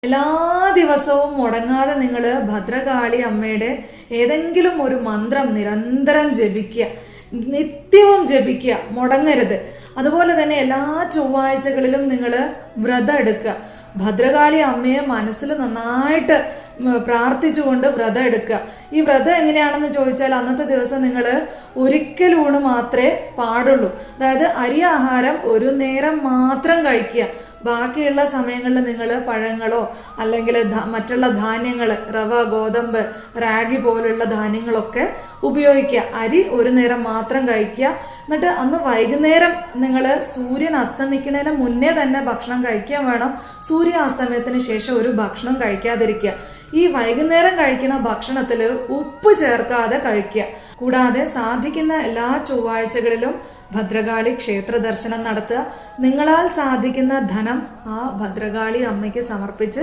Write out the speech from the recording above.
എല്ലാ ദിവസവും മുടങ്ങാതെ നിങ്ങൾ ഭദ്രകാളി അമ്മയുടെ ഏതെങ്കിലും ഒരു മന്ത്രം നിരന്തരം ജപിക്കുക, നിത്യവും ജപിക്കുക, മുടങ്ങരുത്. അതുപോലെ തന്നെ എല്ലാ ചൊവ്വാഴ്ചകളിലും നിങ്ങൾ വ്രതം എടുക്കുക. ഭദ്രകാളി അമ്മയെ മനസ്സിൽ നന്നായിട്ട് പ്രാർത്ഥിച്ചുകൊണ്ട് വ്രതം എടുക്കുക. ഈ വ്രതം എങ്ങനെയാണെന്ന് ചോദിച്ചാൽ അന്നത്തെ ദിവസം നിങ്ങൾ ഒരിക്കലൂണ് മാത്രമേ പാടുള്ളൂ. അതായത് അരി ആഹാരം ഒരു നേരം മാത്രം കഴിക്കുക. ബാക്കിയുള്ള സമയങ്ങളിൽ നിങ്ങൾ പഴങ്ങളോ അല്ലെങ്കിൽ മറ്റുള്ള ധാന്യങ്ങൾ, റവ, ഗോതമ്പ്, റാഗി പോലുള്ള ധാന്യങ്ങളൊക്കെ ഉപയോഗിക്കുക. അരി ഒരു നേരം മാത്രം കഴിക്കുക. എന്നിട്ട് അന്ന് വൈകുന്നേരം നിങ്ങൾ സൂര്യൻ അസ്തമിക്കുന്നതിന് മുന്നേ തന്നെ ഭക്ഷണം കഴിക്കാൻ വേണം. സൂര്യാസ്തമയത്തിന് ശേഷം ഒരു ഭക്ഷണം കഴിക്കാതിരിക്കുക. ഈ വൈകുന്നേരം കഴിക്കുന്ന ഭക്ഷണത്തിൽ ഉപ്പ് ചേർക്കാതെ കഴിക്കുക. കൂടാതെ സാധിക്കുന്ന എല്ലാ ചൊവ്വാഴ്ചകളിലും ഭദ്രകാളി ക്ഷേത്ര ദർശനം നടത്തുക. നിങ്ങളാൽ സാധിക്കുന്ന ധനം ആ ഭദ്രകാളി അമ്മയ്ക്ക് സമർപ്പിച്ച്